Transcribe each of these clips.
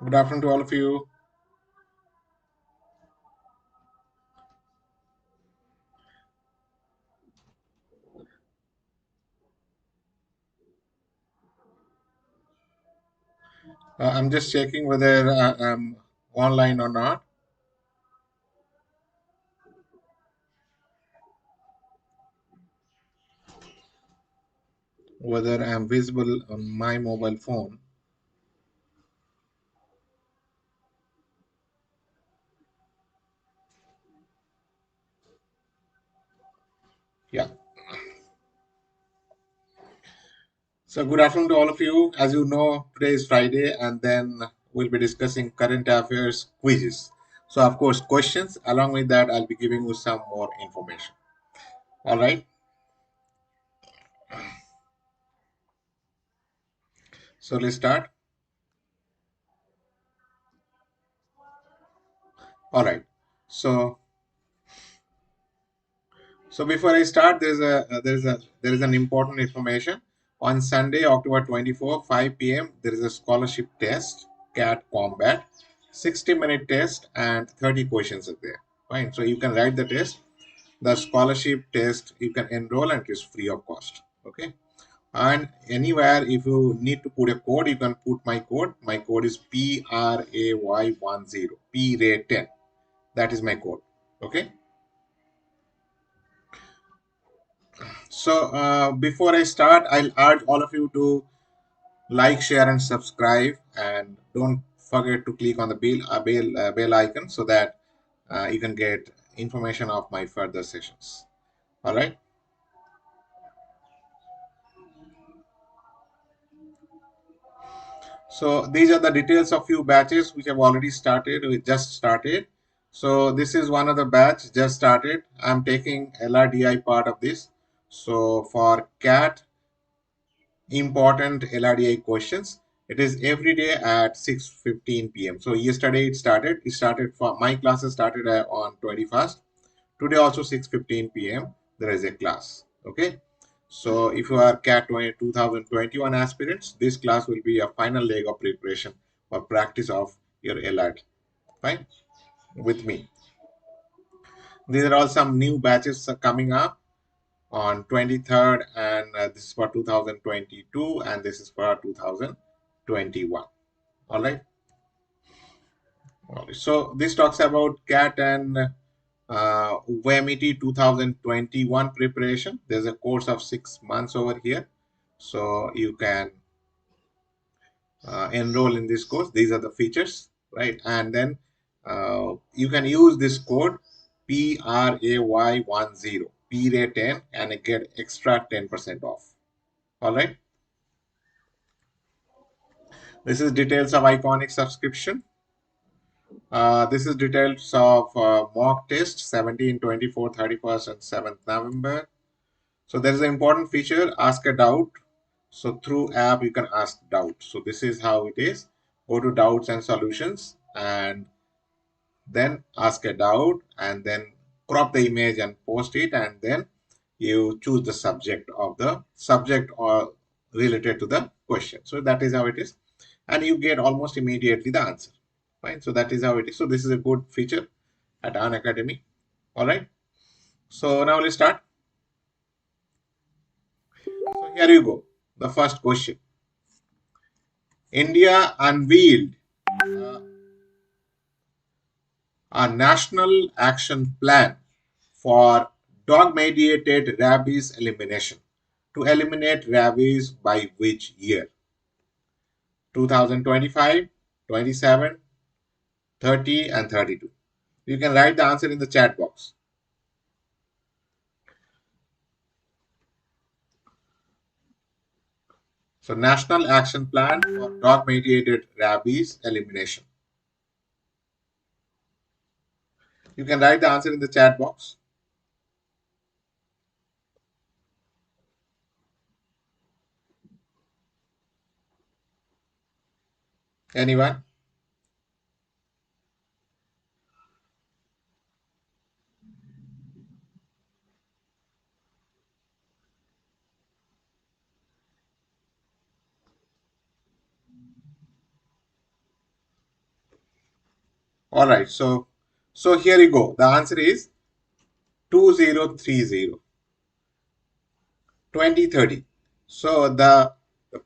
Good afternoon to all of you. I'm just checking whether I'm online or not, whether I'm visible on my mobile phone. Yeah. So, good afternoon to all of you. As you know, today is Friday, and then we'll be discussing current affairs quizzes. So, of course, questions. Along with that, I'll be giving you some more information. All right. So, let's start. All right. So, So before I start, there is an important information. On Sunday, October 24, 5 p.m., there is a scholarship test, CAT Combat, 60-minute test, and 30 questions are there. Fine. So you can write the test. The scholarship test you can enroll and it is free of cost. Okay. And anywhere if you need to put a code, you can put my code. My code is PRAY10, PRAY10. That is my code. Okay. So before I start, I'll urge all of you to like, share, and subscribe, and don't forget to click on the bell icon so that you can get information of my further sessions. All right. So these are the details of few batches which have already started. We just started. So this is one of the batch just started. I'm taking LRDI part of this. So for CAT important LRDI questions. It is every day at 6:15 p.m. So yesterday it started. It started for my classes started on 21st. Today also 6:15 p.m. there is a class. Okay. So if you are CAT 2021 aspirants, this class will be a final leg of preparation for practice of your LRD. Fine with me. These are all some new batches coming up on 23rd, and this is for 2022 and this is for 2021. All right. All right. So this talks about CAT and WMET 2021 preparation. There's a course of 6 months over here, so you can enroll in this course. These are the features, right? And then you can use this code PRAY10, PRAY10, and get extra 10% off. All right. This is details of iconic subscription. This is details of mock test 17, 24, 31st, and 7th November. So there is an important feature, ask a doubt. So through app, you can ask doubts. So this is how it is. Go to doubts and solutions and then ask a doubt and then crop the image and post it, and then you choose the subject of the subject or related to the question. So that is how it is, and you get almost immediately the answer. Fine. So that is how it is. So this is a good feature at Unacademy. All right. So now let's start. So here you go. The first question. India unveiled uh, a national action plan for dog mediated rabies elimination. To eliminate rabies by which year? 2025, 27, 30, and 32. You can write the answer in the chat box. So, National Action Plan for Dog Mediated Rabies Elimination. You can write the answer in the chat box. Anyone? All right. So here you go. The answer is 2030, 2030. So the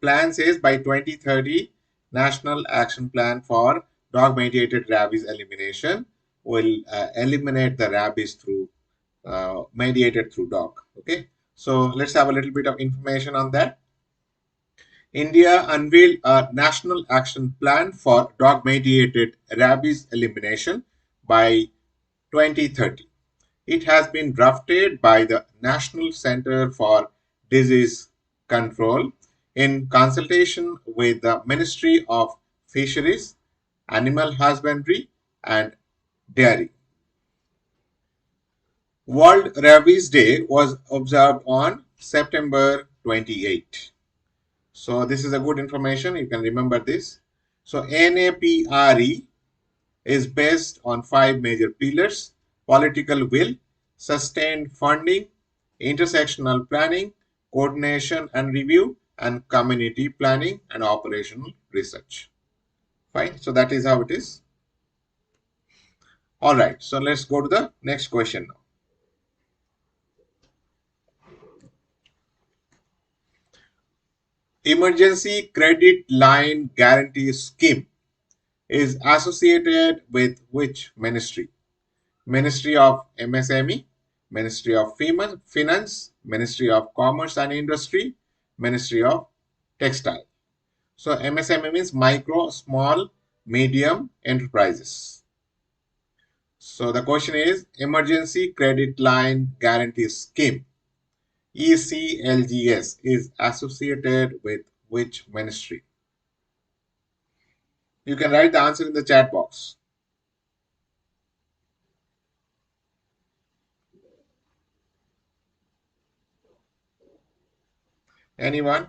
plan says by 2030, National Action Plan for Dog Mediated Rabies Elimination will eliminate the rabies through mediated through dog. Okay. So let's have a little bit of information on that. India unveiled a national action plan for dog mediated rabies elimination by 2030. It has been drafted by the National Center for Disease Control in consultation with the Ministry of Fisheries, Animal Husbandry, and Dairy. World Rabies Day was observed on September 28. So this is a good information. You can remember this. So NAPRE is based on five major pillars: political will, sustained funding, intersectional planning, coordination and review, and community planning and operational research. Fine. So that is how it is. All right. So let's go to the next question now. Emergency Credit Line Guarantee Scheme is associated with which ministry? Ministry of MSME, Ministry of Finance, Ministry of Commerce and Industry, Ministry of Textile. So MSME means micro, small, medium enterprises. So the question is Emergency Credit Line Guarantee Scheme, ECLGS, is associated with which ministry? You can write the answer in the chat box. Anyone?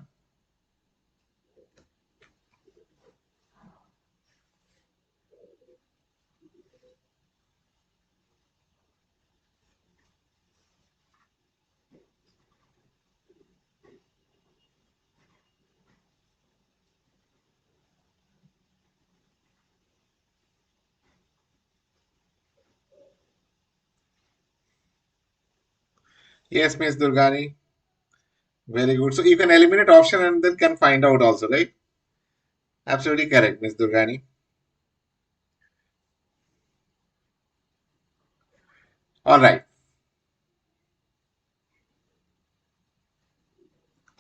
Yes, Miss Durgani. Very good. So you can eliminate option and then can find out also, right? Absolutely correct, Miss Durgani. All right.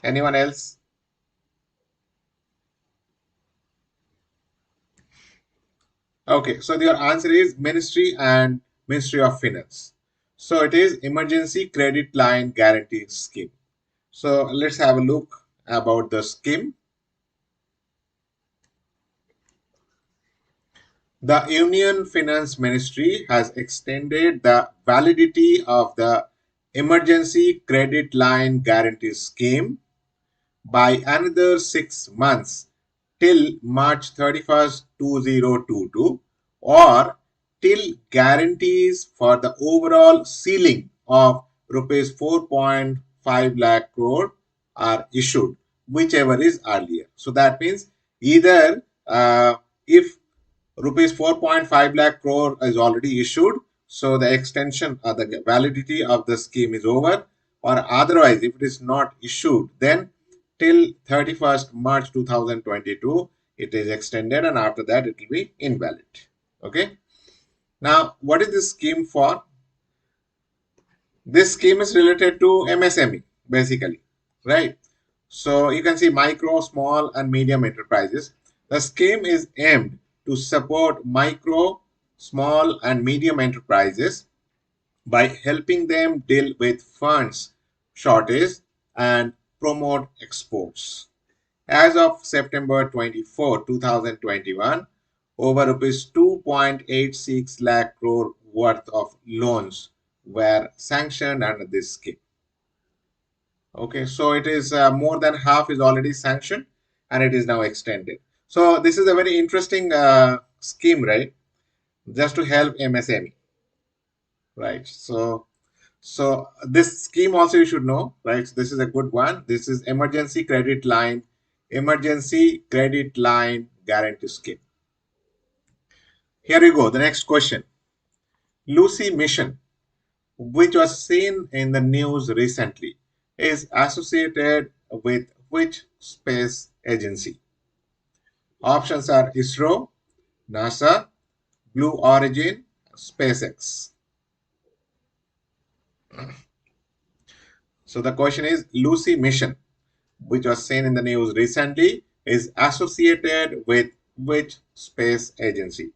Anyone else? Okay. So your answer is Ministry and Ministry of Finance. So it is Emergency Credit Line Guarantee Scheme. So let's have a look about the scheme. The Union Finance Ministry has extended the validity of the Emergency Credit Line Guarantee Scheme by another 6 months till March 31st, 2022, or till guarantees for the overall ceiling of rupees 4.5 lakh crore are issued, whichever is earlier. So that means either if rupees 4.5 lakh crore is already issued, so the extension or the validity of the scheme is over, or otherwise if it is not issued, then till 31st March 2022 it is extended, and after that it will be invalid. Okay. Now what is this scheme for? This scheme is related to MSME basically, right? So you can see micro, small and medium enterprises. The scheme is aimed to support micro, small and medium enterprises by helping them deal with funds shortage and promote exports. As of September 24, 2021, over rupees 2.86 lakh crore worth of loans were sanctioned under this scheme. Okay, so it is more than half is already sanctioned and it is now extended. So this is a very interesting scheme, right? Just to help MSME, right? So this scheme also you should know, right? This is a good one. This is Emergency Credit Line Guarantee Scheme. Here you go. The next question. Lucy mission, which was seen in the news recently, is associated with which space agency? Options are ISRO, NASA, Blue Origin, SpaceX. So the question is Lucy mission, which was seen in the news recently, is associated with which space agency?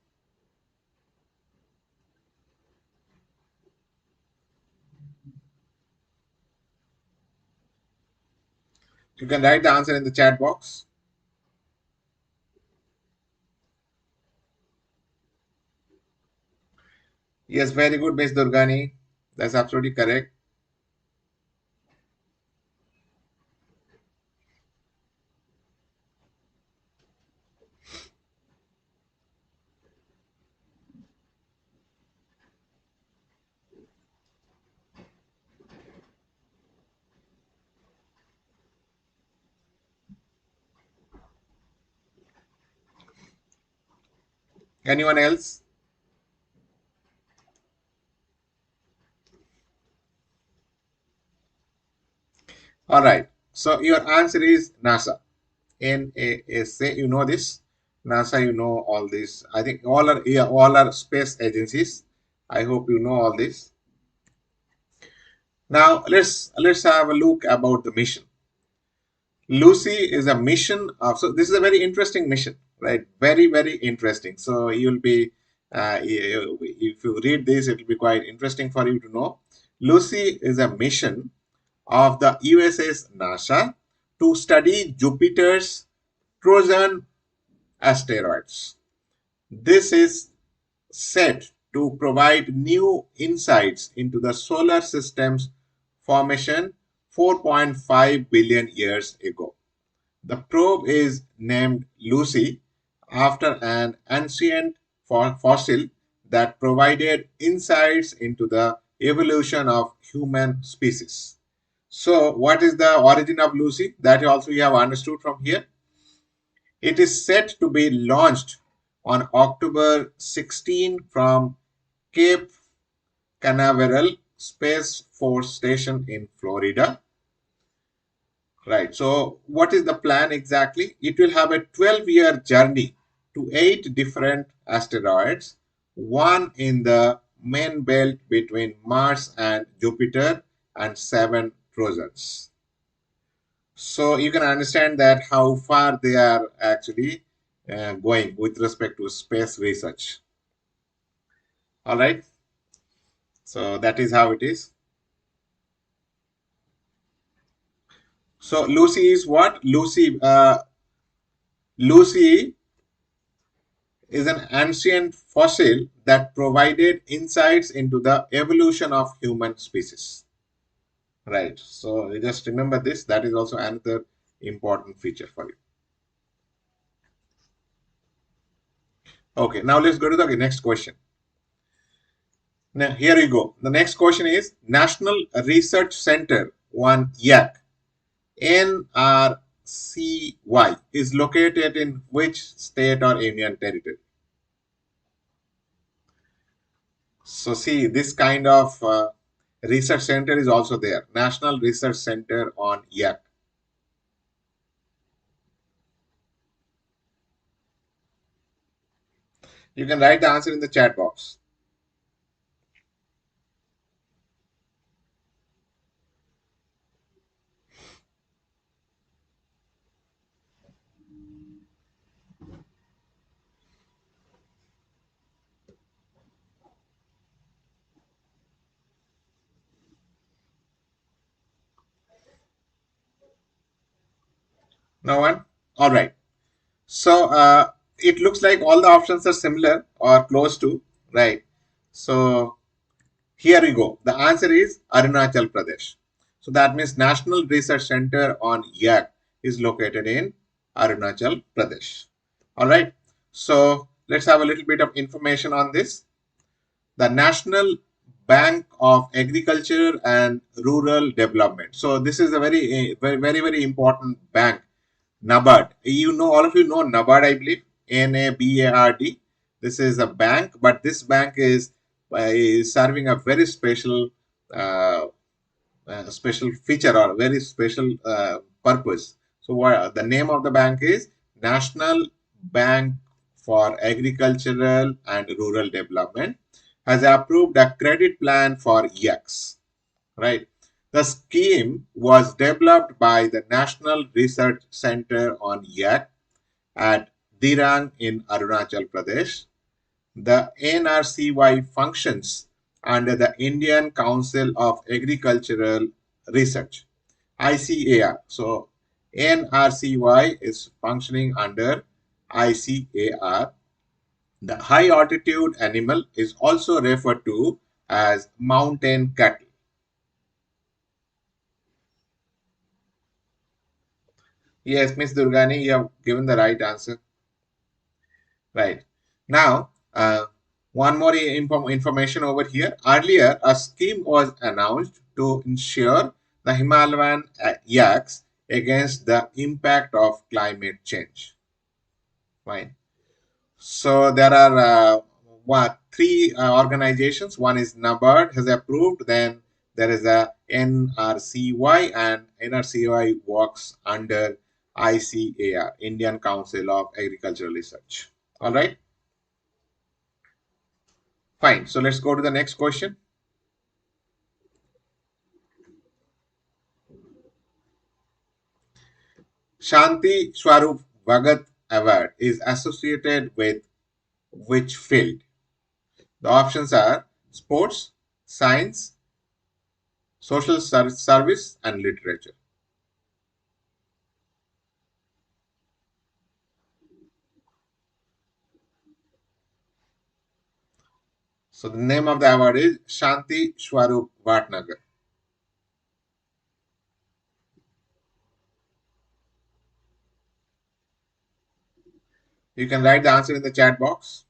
You can write the answer in the chat box. Yes, very good, Ms. Durgani. That's absolutely correct. Anyone else? All right. So your answer is NASA. NASA, you know this. NASA, you know all this. I think all are, yeah, all are space agencies. I hope you know all this. Now let's have a look about the mission. Lucy is a mission of, so this is a very interesting mission, right? Very interesting. So you'll be if you read this, it will be quite interesting for you to know. Lucy is a mission of the USS NASA to study Jupiter's Trojan asteroids. This is set to provide new insights into the solar system's formation 4.5 billion years ago. The probe is named Lucy after an ancient fossil that provided insights into the evolution of human species. So, what is the origin of Lucy? That also you have understood from here. It is set to be launched on October 16 from Cape Canaveral Space Force Station in Florida. Right. So, what is the plan exactly? It will have a 12-year journey to 8 different asteroids, one in the main belt between Mars and Jupiter, and 7 Trojans. So, you can understand that how far they are actually going with respect to space research. All right. So, that is how it is. So, Lucy is what? Lucy is an ancient fossil that provided insights into the evolution of human species. Right. So just remember this. That is also another important feature for you. Okay. Now let's go to the next question. Now here you go. The next question is National Research Center on Yak NRCY is located in which state or union territory? So see, this kind of research center is also there. National Research Center on Yak. You can write the answer in the chat box. No one? All right. So it looks like all the options are similar or close to, right? So here we go. The answer is Arunachal Pradesh. So that means National Research Center on Yak is located in Arunachal Pradesh. All right. So let's have a little bit of information on this. The National Bank of Agriculture and Rural Development. So this is a very important bank. NABARD. You know, all of you know NABARD, I believe. NABARD. This is a bank, but this bank is serving a very uh, special feature or very special purpose. So what the name of the bank is National Bank for Agricultural and Rural Development has approved a credit plan for yaks, right? The scheme was developed by the National Research Center on Yak at Dirang in Arunachal Pradesh. The NRCY functions under the Indian Council of Agricultural Research, ICAR. So NRCY is functioning under ICAR. The high altitude animal is also referred to as mountain cattle. Yes, Miss Durgani, you have given the right answer. Right. Now, one more information over here. Earlier, a scheme was announced to ensure the Himalayan yaks against the impact of climate change. Fine. So there are three organizations. One is NABARD has approved. Then there is a NRCY, and NRCY works under ICAR, Indian Council of Agricultural Research. All right. Fine. So let's go to the next question. Shanti Swarup Bhagat Award is associated with which field? The options are sports, science, social service, and literature. So the name of the award is Shanti Swarup Bhatnagar. You can write the answer in the chat box.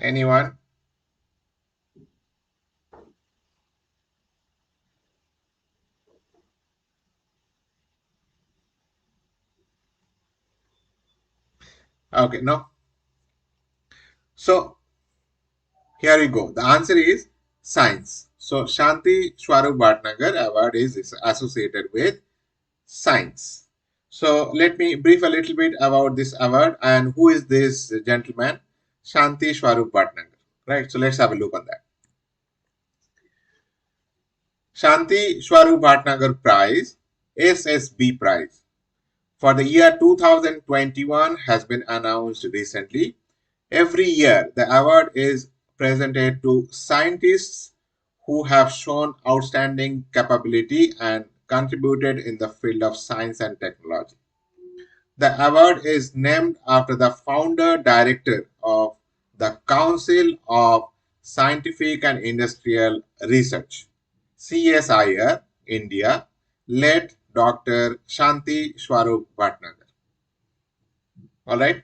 Anyone? Okay, no. So here you go. The answer is science. So Shanti Swarup Bhatnagar Award is associated with science. So let me brief a little bit about this award and who is this gentleman, Shanti Swarup Bhatnagar. Right. So let's have a look on that. Shanti Swarup Bhatnagar Prize, SSB Prize, for the year 2021 has been announced recently. Every year, the award is presented to scientists who have shown outstanding capability and contributed in the field of science and technology. The award is named after the founder director of the Council of Scientific and Industrial Research, CSIR, India, led Dr. Shanti Swarup Bhatnagar. All right.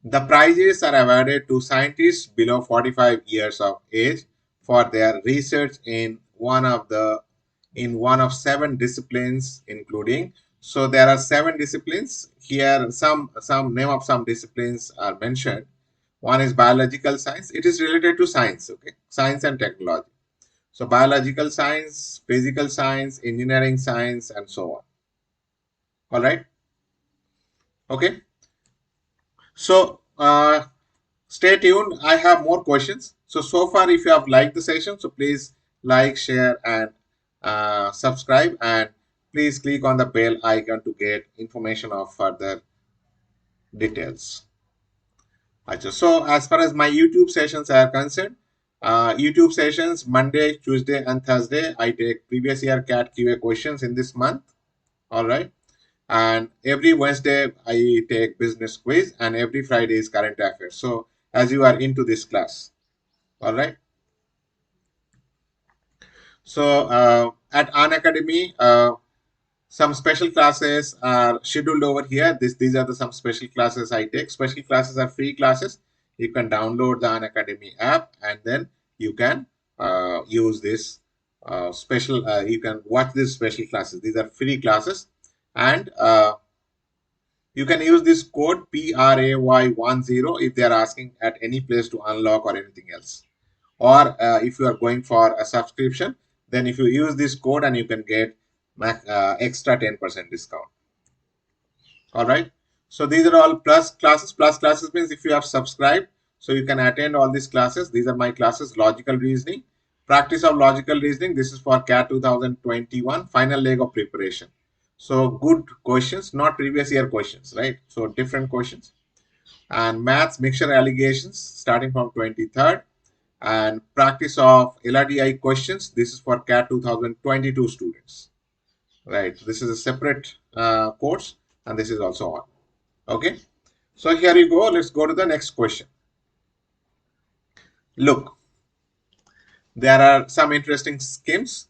The prizes are awarded to scientists below 45 years of age for their research in one of seven disciplines, including, so there are seven disciplines here. Some name of some disciplines are mentioned. One is biological science. It is related to science, okay, science and technology. So biological science, physical science, engineering science, and so on. All right. Okay. So stay tuned. I have more questions. So far, if you have liked the session, so please like, share, and subscribe. And please click on the bell icon to get information of further details. So as far as my YouTube sessions are concerned, YouTube sessions Monday, Tuesday, and Thursday, I take previous year CAT QA questions in this month. All right. And every Wednesday I take business quiz, and every Friday is current affairs. So as you are into this class, all right. So at Unacademy, Some special classes are scheduled over here. These are some special classes I take. Special classes are free classes. You can download the Unacademy app and then you can use this special. You can watch these special classes. These are free classes, and you can use this code PRAY10 if they are asking at any place to unlock or anything else. Or if you are going for a subscription, then if you use this code and you can get extra 10% discount. All right. So these are all plus classes. Plus classes means if you have subscribed, so you can attend all these classes. These are my classes: logical reasoning, practice of logical reasoning. This is for CAT 2021 final leg of preparation. So good questions, not previous year questions, right? So different questions. And maths mixture allegations starting from 23rd, and practice of LRDI questions. This is for CAT 2022 students, right? This is a separate course, and this is also on. Okay, so here you go. Let's go to the next question. Look, there are some interesting schemes: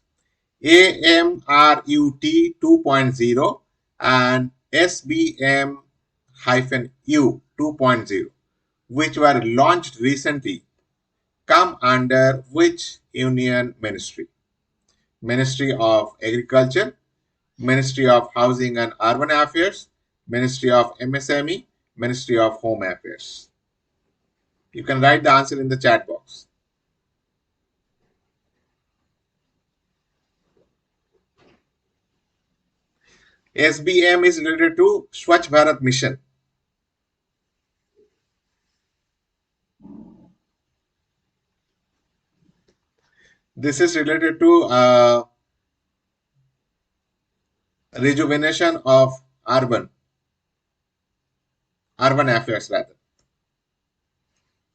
AMRUT 2.0 and SBMU 2.0, which were launched recently, come under which union ministry? Ministry of Agriculture, Ministry of Housing and Urban Affairs, Ministry of MSME, Ministry of Home Affairs. You can write the answer in the chat box. SBM is related to Swachh Bharat Mission. This is related to rejuvenation of urban affairs rather.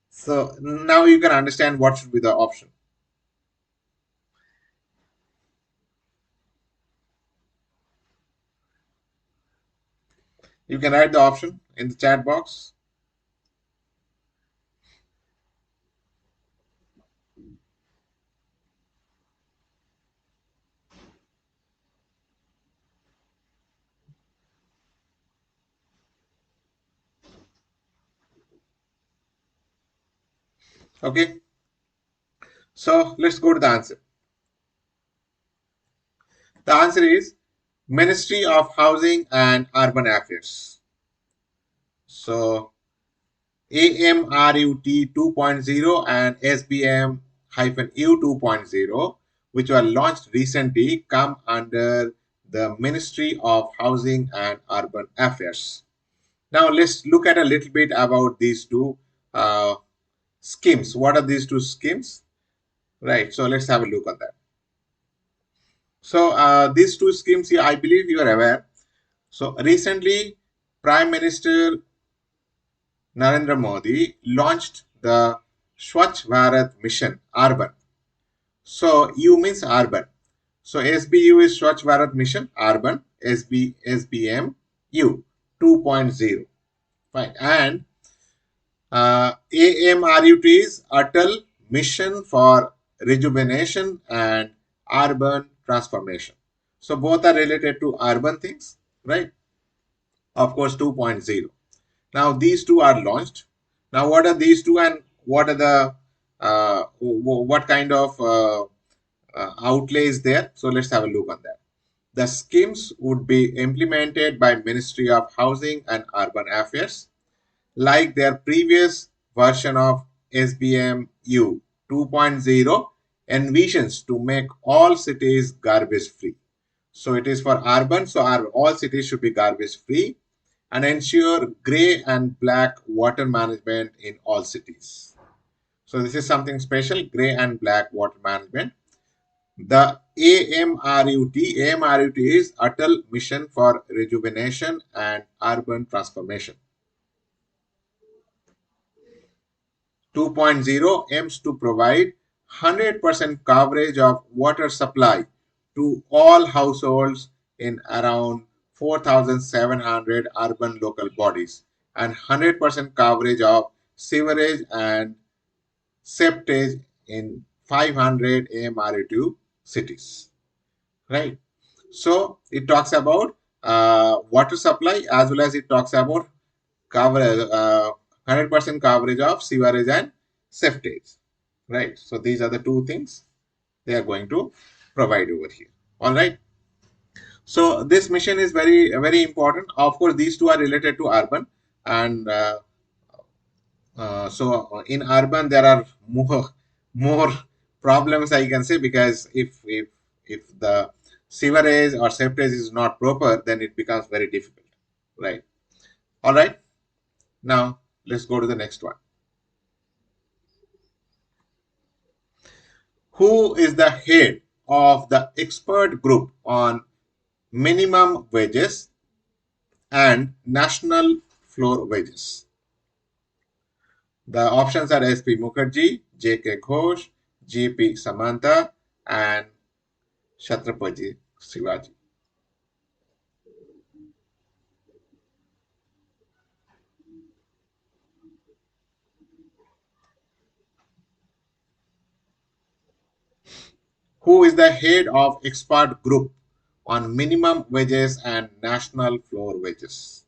So now you can understand what should be the option. You can write the option in the chat box. Okay. So let's go to the answer. The answer is Ministry of Housing and Urban Affairs. So AMRUT 2.0 and SBM-U 2.0, which were launched recently, come under the Ministry of Housing and Urban Affairs. Now let's look at a little bit about these two schemes. What are these two schemes? Right. So let's have a look at that. So these two schemes here, I believe you are aware. So recently, Prime Minister Narendra Modi launched the Swachh Bharat Mission Urban. So U means urban. So SBU is Swachh Bharat Mission Urban, SBMU 2.0. Fine. And AMRUT is Atal Mission for Rejuvenation and Urban Transformation. So both are related to urban things, right? Of course, 2.0. Now these two are launched. Now what are these two and what are the what kind of outlay is there? So let's have a look on that. The schemes would be implemented by Ministry of Housing and Urban Affairs, like their previous version of SBMU 2.0 envisions to make all cities garbage free. So it is for urban, so all cities should be garbage free and ensure grey and black water management in all cities. So this is something special, grey and black water management. The AMRUT is Atal Mission for Rejuvenation and Urban Transformation. 2.0 aims to provide 100% coverage of water supply to all households in around 4,700 urban local bodies and 100% coverage of sewerage and septage in 500 AMRU cities. Right. So it talks about water supply, as well as it talks about coverage, 100% coverage of sewerage and septage. Right. So these are the two things they are going to provide over here. All right. So this mission is very important. Of course, these two are related to urban, and so in urban there are more problems, I can say, because if the sewerage or septage is not proper, then it becomes very difficult. Right. All right. Now let's go to the next one. Who is the head of the expert group on minimum wages and national floor wages? The options are SP Mukherjee, JK Ghosh, GP Samantha, and Chhatrapati Shivaji. Who is the head of expert group on minimum wages and national floor wages?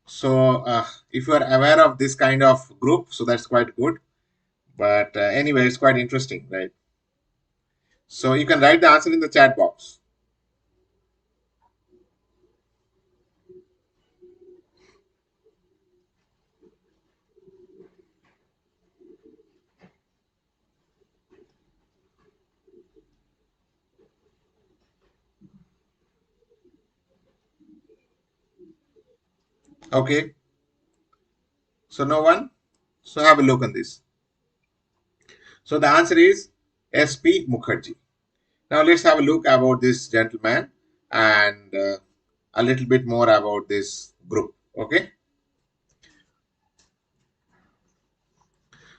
So, if you are aware of this kind of group, so that's quite good. But anyway, it's quite interesting, right? So you can write the answer in the chat box. Okay. So no one. So have a look on this. So the answer is SP Mukherjee. Now let's have a look about this gentleman and a little bit more about this group. Okay.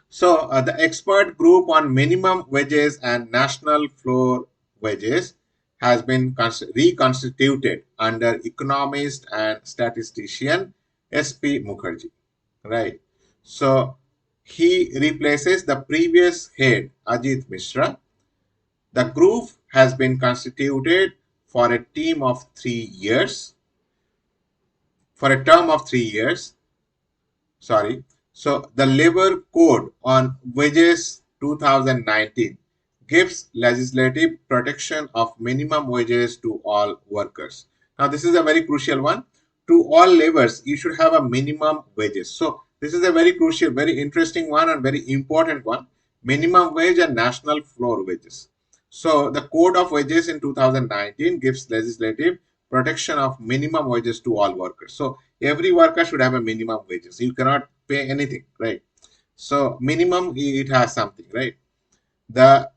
So the expert group on minimum wages and national floor wages has been reconstituted under economist and statistician SP Mukherjee. Right. So he replaces the previous head Ajit Mishra. The group has been constituted for a team of 3 years, for a term of 3 years. Sorry. So the Labor Code on Wages 2019 gives legislative protection of minimum wages to all workers. Now this is a very crucial one. To all laborers, you should have a minimum wages. So this is a very crucial, very interesting one and very important one. Minimum wage and national floor wages. So the Code of Wages in 2019 gives legislative protection of minimum wages to all workers. So every worker should have a minimum wages. You cannot pay anything, right? So minimum it has something, right? The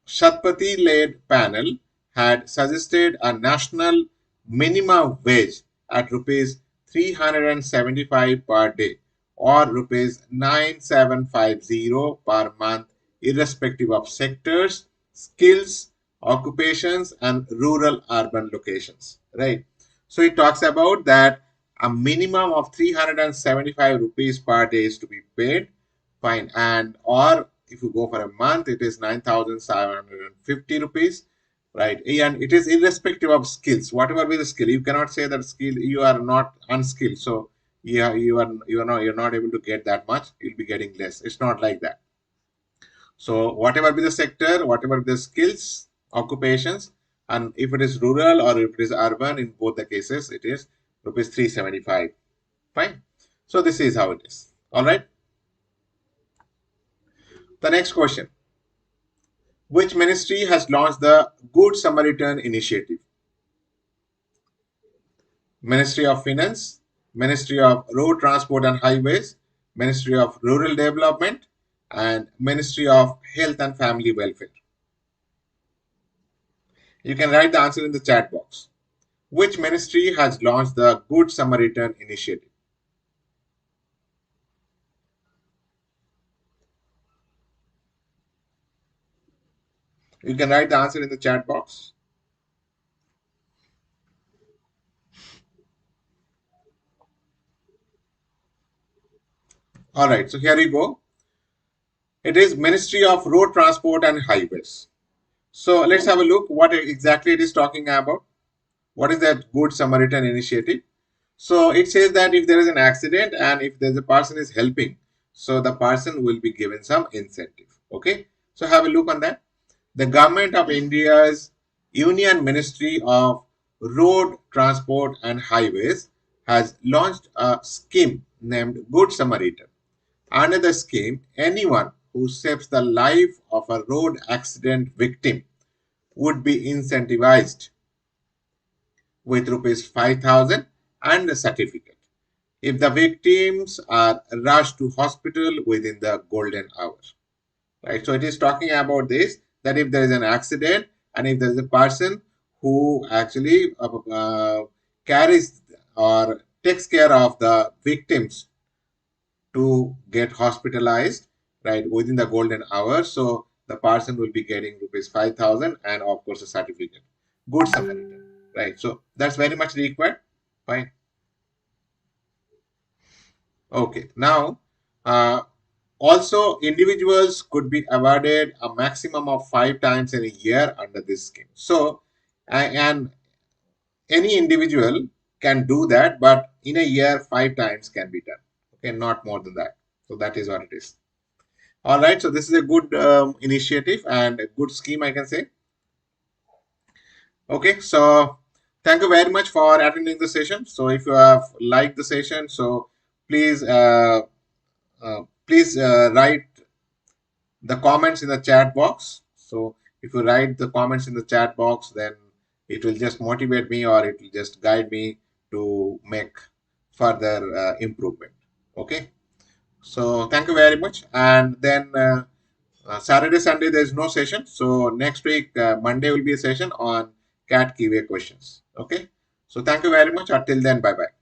Shatpati led panel had suggested a national minimum wage at rupees 375 per day or rupees 9750 per month, irrespective of sectors, skills, occupations, and rural urban locations. Right. So it talks about that a minimum of 375 rupees per day is to be paid. Fine. And or if you go for a month, it is 9,750 rupees, right? And it is irrespective of skills, whatever be the skill. You cannot say that skill you are not unskilled, so yeah, you're not able to get that much. You'll be getting less. It's not like that. So whatever be the sector, whatever be the skills, occupations, and if it is rural or if it is urban, in both the cases, it is rupees 375. Fine. So this is how it is. All right. The next question. Which ministry has launched the Good Samaritan initiative? Ministry of Finance, Ministry of Road Transport and Highways, Ministry of Rural Development, and Ministry of Health and Family Welfare. You can write the answer in the chat box. Which ministry has launched the Good Samaritan initiative? You can write the answer in the chat box. All right, so here you go. It is Ministry of Road Transport and Highways. So let's have a look what exactly it is talking about. What is that Good Samaritan initiative? So it says that if there is an accident and if there's a person is helping, so the person will be given some incentive. Okay. So have a look on that. The government of India's Union Ministry of Road Transport and Highways has launched a scheme named Good Samaritan. Under the scheme, anyone who saves the life of a road accident victim would be incentivized with rupees 5,000 and a certificate if the victims are rushed to hospital within the golden hour. Right? So it is talking about this, that if there is an accident and if there is a person who actually carries or takes care of the victims to get hospitalized, right, within the golden hour, so the person will be getting rupees 5,000 and of course a certificate. Good Samaritan, right? So that's very much required. Fine. Okay. Now, uh, also individuals could be awarded a maximum of 5 times in a year under this scheme. So, and any individual can do that, but in a year 5 times can be done. Okay, not more than that. So that is what it is. All right, so this is a good initiative and a good scheme, I can say. Okay, so thank you very much for attending the session. So if you have liked the session, so please write the comments in the chat box. So if you write the comments in the chat box, then it will just motivate me or it will just guide me to make further improvement. Okay, so thank you very much. And then Saturday, Sunday, there is no session. So next week, Monday will be a session on CAT keyword questions. Okay. So thank you very much. Until then, bye bye.